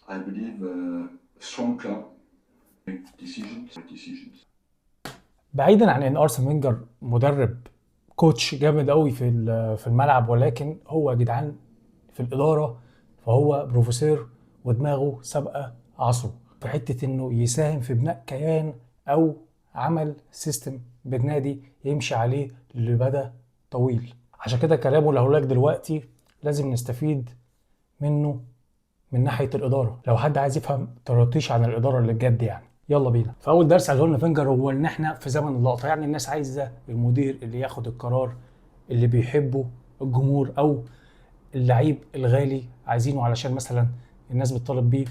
I believe a strong club make decisions. بعيدا عن ان ارسن فينجر مدرب كوتش جامد قوي في الملعب، ولكن هو يا جدعان في الاداره فهو بروفيسور ودماغه سابقه عصره في حته انه يساهم في بناء كيان او عمل سيستم بالنادي يمشي عليه لمدى طويل. عشان كده كلامه اللي هقوله لك دلوقتي لازم نستفيد منه من ناحيه الاداره، لو حد عايز يفهم طرطيش عن الاداره اللي بجد يعني. يلا بينا. فاول درس عايز لنا فينجر هو ان احنا في زمن اللقطه، يعني الناس عايزه المدير اللي ياخد القرار اللي بيحبه الجمهور او اللعيب الغالي عايزينه علشان مثلا الناس بتطالب بيه،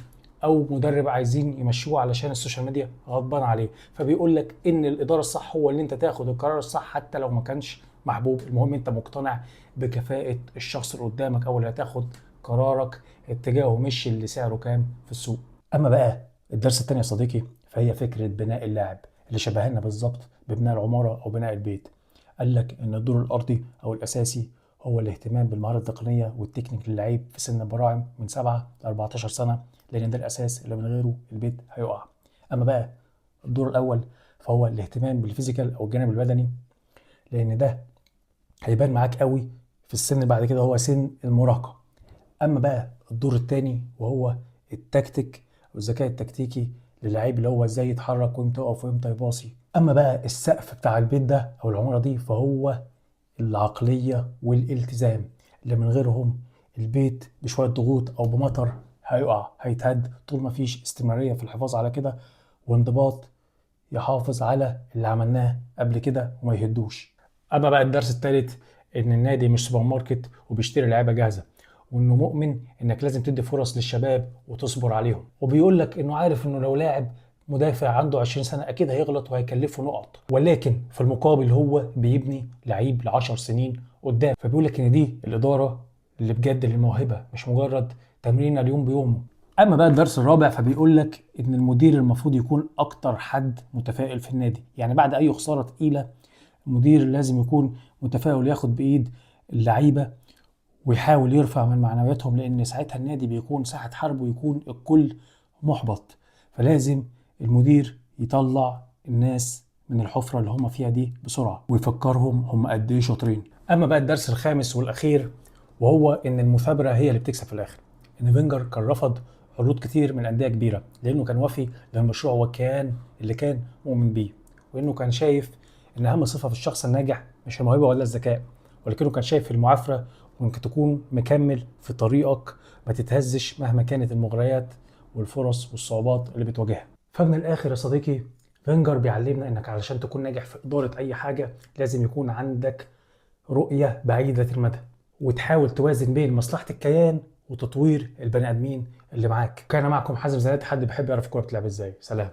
او مدرب عايزين يمشوه علشان السوشيال ميديا غضبان عليه. فبيقول لك ان الاداره الصح هو اللي انت تاخد القرار الصح حتى لو ما كانش محبوب، المهم انت مقتنع بكفاءه الشخص اللي قدامك او اللي هتاخد قرارك اتجاهه، مش اللي سعره كام في السوق. اما بقى الدرس الثاني يا صديقي فهي فكره بناء اللاعب اللي شبهنا بالظبط ببناء العماره او بناء البيت. قال لك ان الدور الارضي او الاساسي هو الاهتمام بالمهارة التقنية والتكنيك للعيب في سن البراعم من 7 ل 14 سنة، لأن ده الأساس اللي من غيره البيت هيقع. أما بقى الدور الأول فهو الاهتمام بالفيزيكال أو الجانب البدني، لأن ده هيبان معاك قوي في السن بعد كده، هو سن المراهقة. أما بقى الدور الثاني وهو التكتيك والذكاء التكتيكي للعيب، اللي هو ازاي يتحرك وامتى يقف وامتى يباصي. اما بقى السقف بتاع البيت ده او العماره دي فهو العقلية والالتزام، اللي من غيرهم البيت بشوية ضغوط أو بمطر هيقع هيتهد، طول ما فيش استمرارية في الحفاظ على كده وانضباط يحافظ على اللي عملناه قبل كده وما يهدوش. أما بقى الدرس الثالث إن النادي مش سوبر ماركت وبيشتري لعيبة جاهزة، وإنه مؤمن إنك لازم تدي فرص للشباب وتصبر عليهم، وبيقول لك إنه عارف إنه لو لاعب مدافع عنده 20 سنة أكيد هيغلط وهيكلفه نقط، ولكن في المقابل هو بيبني لعيب ل10 سنين قدام. فبيقول لك إن دي الإدارة اللي بجد للموهبة، مش مجرد تمرين اليوم بيومه. اما بقى الدرس الرابع فبيقول لك ان المدير المفروض يكون اكتر حد متفائل في النادي، يعني بعد اي خساره تقيله المدير لازم يكون متفائل، ياخد بايد اللعيبه ويحاول يرفع من معنوياتهم، لان ساعتها النادي بيكون ساحه حرب ويكون الكل محبط. فلازم المدير يطلع الناس من الحفره اللي هم فيها دي بسرعه ويفكرهم هم قد ايه شاطرين. اما بقى الدرس الخامس والاخير وهو ان المثابره هي اللي بتكسب في الاخر. ان فينجر كان رفض عروض كتير من انديه كبيره لانه كان وفي للمشروع وكان اللي كان مؤمن بيه، وانه كان شايف ان اهم صفه في الشخص الناجح مش الموهبه ولا الذكاء، ولكنه كان شايف المعافره وانك تكون مكمل في طريقك ما تتهزش مهما كانت المغريات والفرص والصعوبات اللي بتواجهها. فمن الاخر يا صديقي فينجر بيعلمنا انك علشان تكون ناجح في اداره اي حاجه لازم يكون عندك رؤيه بعيده المدى، وتحاول توازن بين مصلحه الكيان وتطوير البني ادمين اللي معاك. كان معكم حازم زناتي، حد بيحب يعرف الكوره بتلعب ازاي. سلام.